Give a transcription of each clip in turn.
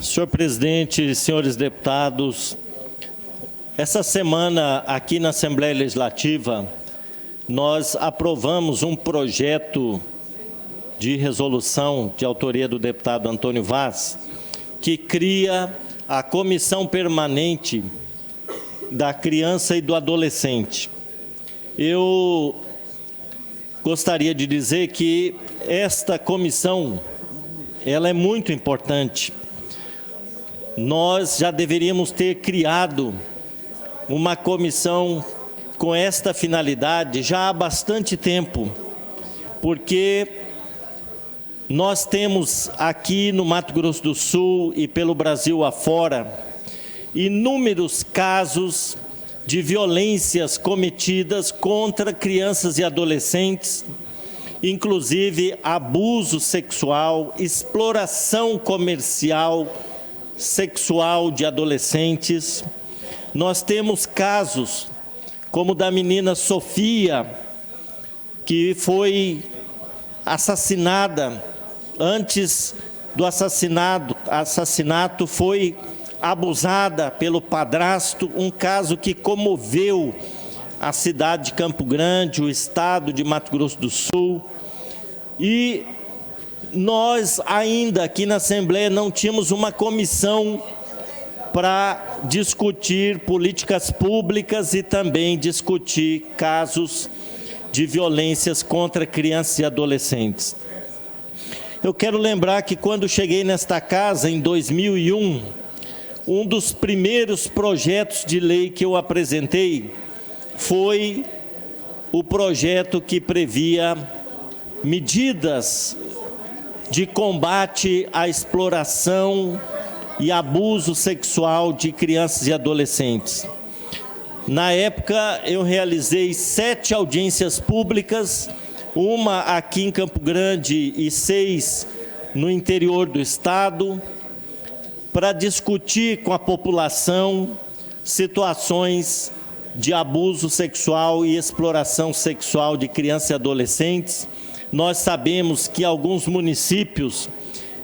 Senhor presidente, senhores deputados, essa semana aqui na Assembleia Legislativa, nós aprovamos um projeto de resolução de autoria do deputado Antônio Vaz, que cria a Comissão Permanente da Criança e do Adolescente. Eu gostaria de dizer que esta comissão, ela é muito importante. Nós já deveríamos ter criado uma comissão com esta finalidade já há bastante tempo, porque nós temos aqui no Mato Grosso do Sul e pelo Brasil afora inúmeros casos de violências cometidas contra crianças e adolescentes, inclusive abuso sexual, exploração comercial sexual de adolescentes. Nós temos casos como o da menina Sofia, que foi assassinada. Antes do assassinato foi abusada pelo padrasto, um caso que comoveu a cidade de Campo Grande, o estado de Mato Grosso do Sul. E nós ainda aqui na Assembleia não tínhamos uma comissão para discutir políticas públicas e também discutir casos de violências contra crianças e adolescentes. Eu quero lembrar que quando cheguei nesta casa, em 2001, um dos primeiros projetos de lei que eu apresentei foi o projeto que previa medidas de combate à exploração e abuso sexual de crianças e adolescentes. Na época, eu realizei 7 audiências públicas, uma aqui em Campo Grande e 6 no interior do estado, para discutir com a população situações de abuso sexual e exploração sexual de crianças e adolescentes. Nós sabemos que alguns municípios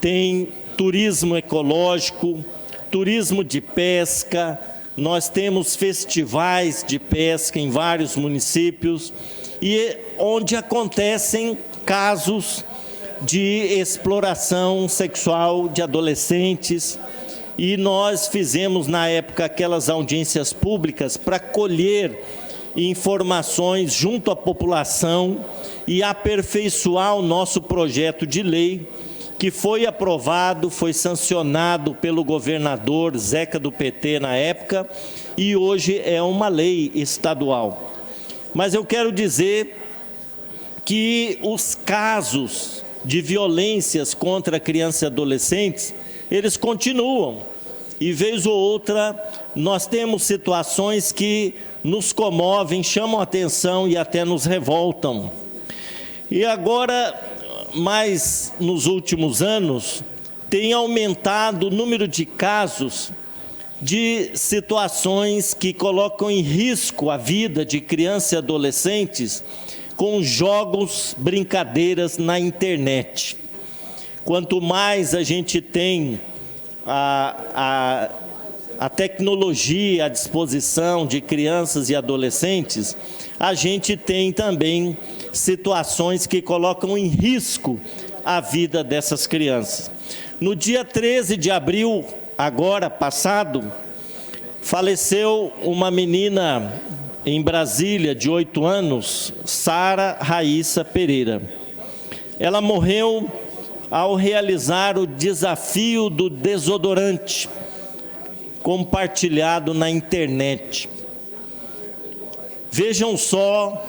têm turismo ecológico, turismo de pesca, nós temos festivais de pesca em vários municípios, e onde acontecem casos de exploração sexual de adolescentes. E nós fizemos, na época, aquelas audiências públicas para colher informações junto à população e aperfeiçoar o nosso projeto de lei, que foi aprovado, foi sancionado pelo governador Zeca do PT na época, e hoje é uma lei estadual. Mas eu quero dizer que os casos de violências contra crianças e adolescentes, eles continuam. E vez ou outra, nós temos situações que nos comovem, chamam a atenção e até nos revoltam. E agora, mais nos últimos anos, tem aumentado o número de casos de situações que colocam em risco a vida de crianças e adolescentes com jogos, brincadeiras na internet. Quanto mais a gente tem a tecnologia à disposição de crianças e adolescentes, a gente tem também situações que colocam em risco a vida dessas crianças. No dia 13 de abril, agora passado, faleceu uma menina em Brasília, de 8 anos, Sara Raíssa Pereira. Ela morreu ao realizar o desafio do desodorante, compartilhado na internet. Vejam só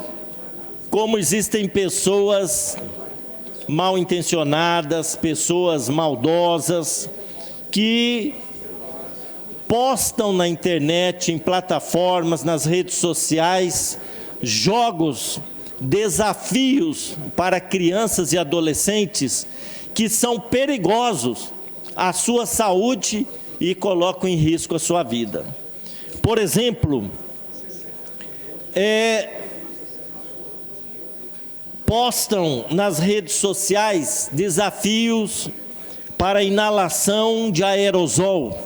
como existem pessoas mal intencionadas, pessoas maldosas, que postam na internet, em plataformas, nas redes sociais, jogos, desafios para crianças e adolescentes que são perigosos à sua saúde e colocam em risco a sua vida. Por exemplo, postam nas redes sociais desafios para inalação de aerosol,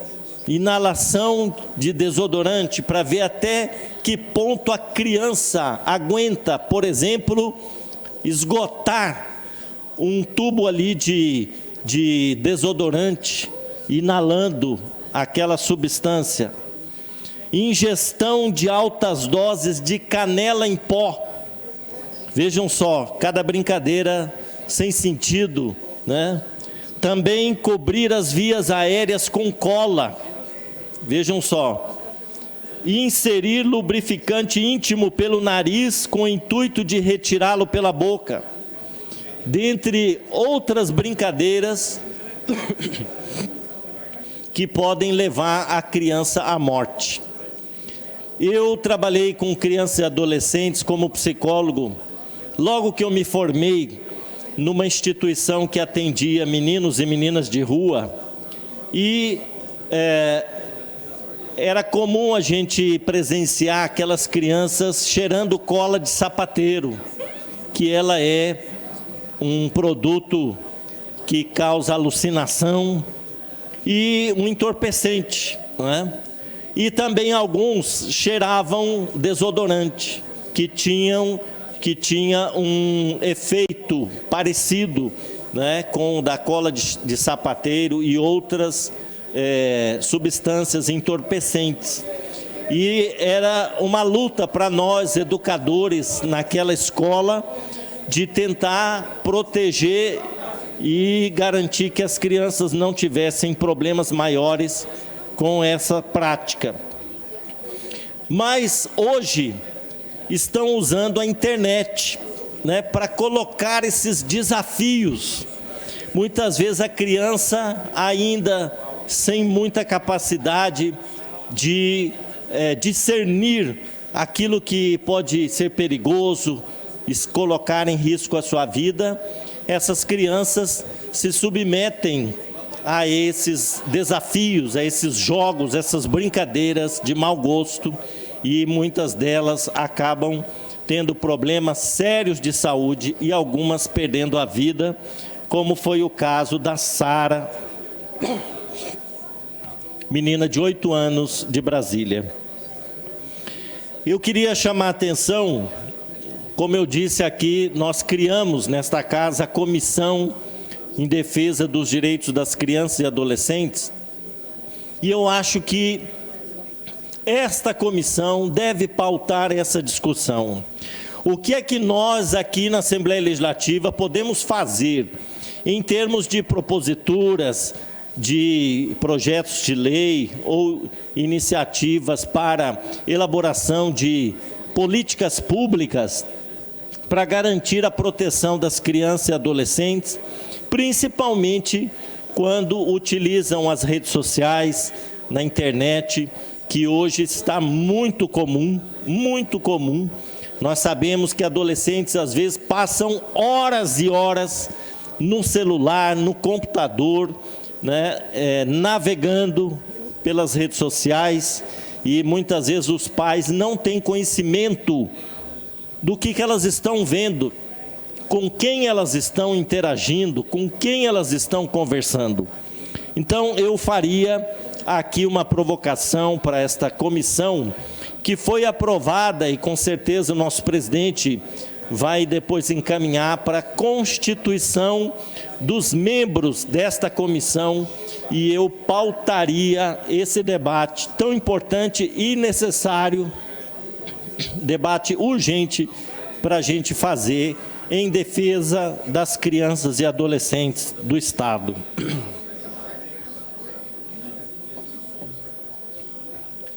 inalação de desodorante, para ver até que ponto a criança aguenta, por exemplo, esgotar um tubo ali de desodorante, inalando aquela substância. Ingestão de altas doses de canela em pó. Vejam só, cada brincadeira sem sentido, né? Também cobrir as vias aéreas com cola. Vejam só. Inserir lubrificante íntimo pelo nariz com o intuito de retirá-lo pela boca. Dentre outras brincadeiras que podem levar a criança à morte. Eu trabalhei com crianças e adolescentes como psicólogo, logo que eu me formei numa instituição que atendia meninos e meninas de rua, e era comum a gente presenciar aquelas crianças cheirando cola de sapateiro, que ela é um produto que causa alucinação e um entorpecente, não é? E também alguns cheiravam desodorante, que tinha um efeito parecido, né, com o da cola de sapateiro e outras substâncias entorpecentes. E era uma luta para nós, educadores, naquela escola, de tentar proteger e garantir que as crianças não tivessem problemas maiores com essa prática. Mas hoje estão usando a internet, né, para colocar esses desafios. Muitas vezes a criança ainda sem muita capacidade de discernir aquilo que pode ser perigoso, colocar em risco a sua vida. Essas crianças se submetem a esses desafios, a esses jogos, essas brincadeiras de mau gosto, e muitas delas acabam tendo problemas sérios de saúde e algumas perdendo a vida, como foi o caso da Sara, menina de 8 anos de Brasília. Eu queria chamar a atenção, como eu disse aqui, nós criamos nesta casa a Comissão em Defesa dos Direitos das Crianças e Adolescentes, e eu acho que esta comissão deve pautar essa discussão. O que é que nós aqui na Assembleia Legislativa podemos fazer em termos de proposituras, de projetos de lei ou iniciativas para elaboração de políticas públicas para garantir a proteção das crianças e adolescentes, principalmente quando utilizam as redes sociais, na internet, que hoje está muito comum, muito comum. Nós sabemos que adolescentes, às vezes, passam horas e horas no celular, no computador, né, navegando pelas redes sociais, e muitas vezes os pais não têm conhecimento do que elas estão vendo, com quem elas estão interagindo, com quem elas estão conversando. Então, eu faria aqui uma provocação para esta comissão, que foi aprovada, e com certeza o nosso presidente vai depois encaminhar para a constituição dos membros desta comissão, e eu pautaria esse debate tão importante e necessário, debate urgente, para a gente fazer em defesa das crianças e adolescentes do Estado.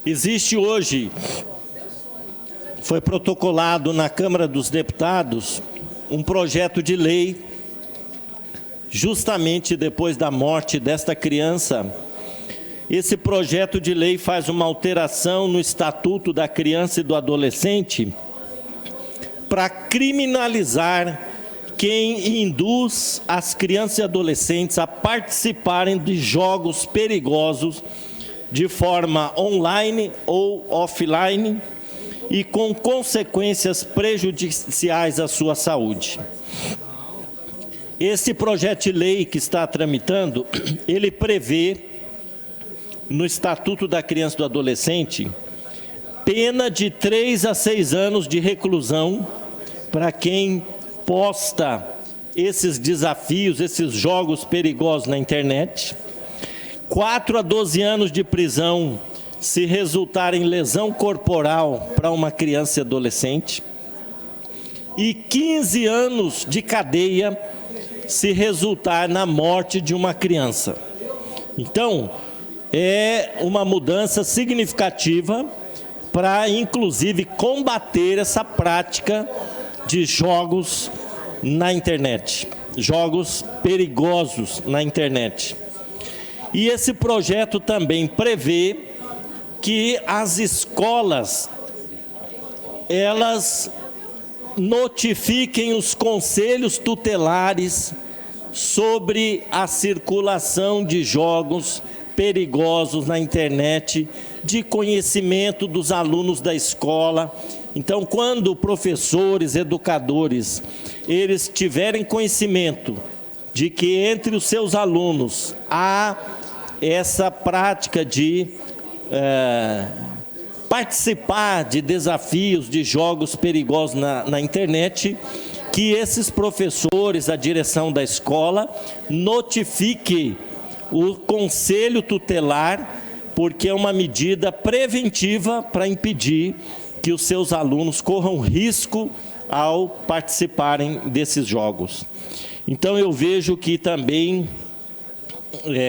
Existe hoje, foi protocolado na Câmara dos Deputados, um projeto de lei, justamente depois da morte desta criança. Esse projeto de lei faz uma alteração no Estatuto da Criança e do Adolescente para criminalizar quem induz as crianças e adolescentes a participarem de jogos perigosos de forma online ou offline e com consequências prejudiciais à sua saúde. Esse projeto de lei que está tramitando, ele prevê, no Estatuto da Criança e do Adolescente, pena de 3 a 6 anos de reclusão para quem posta esses desafios, esses jogos perigosos na internet, 4 a 12 anos de prisão se resultar em lesão corporal para uma criança e adolescente, e 15 anos de cadeia se resultar na morte de uma criança. Então, é uma mudança significativa para, inclusive, combater essa prática de jogos na internet, jogos perigosos na internet. E esse projeto também prevê que as escolas, elas notifiquem os conselhos tutelares sobre a circulação de jogos perigosos na internet, de conhecimento dos alunos da escola. Então, quando professores, educadores, eles tiverem conhecimento de que entre os seus alunos há essa prática de participar de desafios, de jogos perigosos na internet, que esses professores, a direção da escola, notifique o conselho tutelar, porque é uma medida preventiva para impedir que os seus alunos corram risco ao participarem desses jogos. Então, eu vejo que também,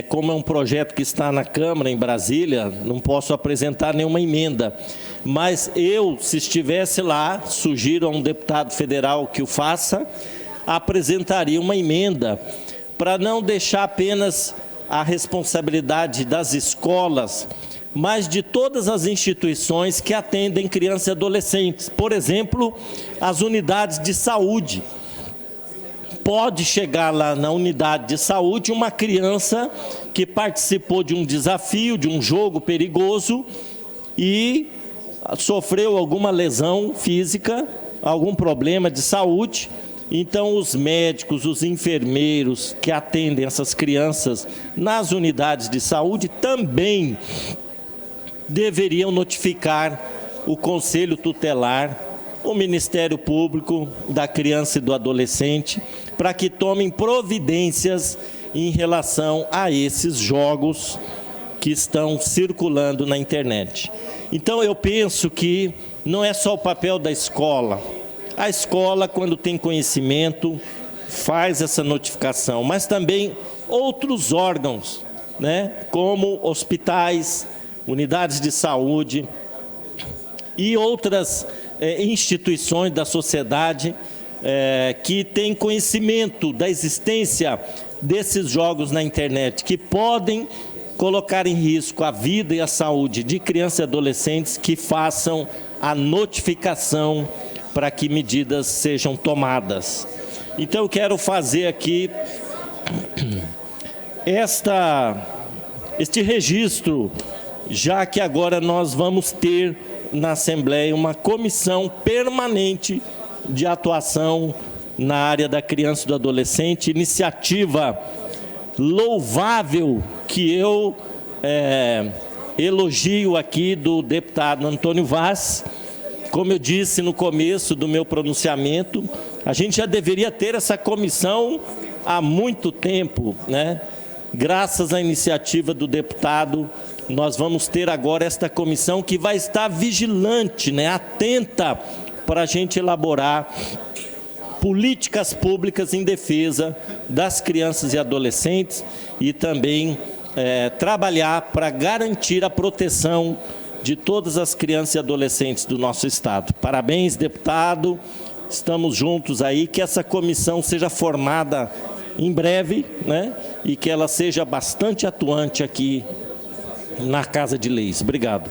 como é um projeto que está na Câmara, em Brasília, não posso apresentar nenhuma emenda, mas eu, se estivesse lá, sugiro a um deputado federal que o faça, apresentaria uma emenda para não deixar apenas a responsabilidade das escolas, mas de todas as instituições que atendem crianças e adolescentes. Por exemplo, as unidades de saúde. Pode chegar lá na unidade de saúde uma criança que participou de um desafio, de um jogo perigoso e sofreu alguma lesão física, algum problema de saúde. Então, os médicos, os enfermeiros que atendem essas crianças nas unidades de saúde também deveriam notificar o Conselho Tutelar, o Ministério Público da Criança e do Adolescente, para que tomem providências em relação a esses jogos que estão circulando na internet. Então, eu penso que não é só o papel da escola. A escola, quando tem conhecimento, faz essa notificação, mas também outros órgãos, como hospitais, unidades de saúde e outras instituições da sociedade que têm conhecimento da existência desses jogos na internet, que podem colocar em risco a vida e a saúde de crianças e adolescentes, que façam a notificação para que medidas sejam tomadas. Então, eu quero fazer aqui este registro, já que agora nós vamos ter na Assembleia uma comissão permanente de atuação na área da criança e do adolescente, iniciativa louvável que eu elogio aqui do deputado Antônio Vaz. Como eu disse no começo do meu pronunciamento, a gente já deveria ter essa comissão há muito tempo, Graças à iniciativa do deputado, nós vamos ter agora esta comissão que vai estar vigilante, atenta para a gente elaborar políticas públicas em defesa das crianças e adolescentes e também trabalhar para garantir a proteção de todas as crianças e adolescentes do nosso estado. Parabéns, deputado, estamos juntos aí, que essa comissão seja formada em breve, e que ela seja bastante atuante aqui na Casa de Leis. Obrigado.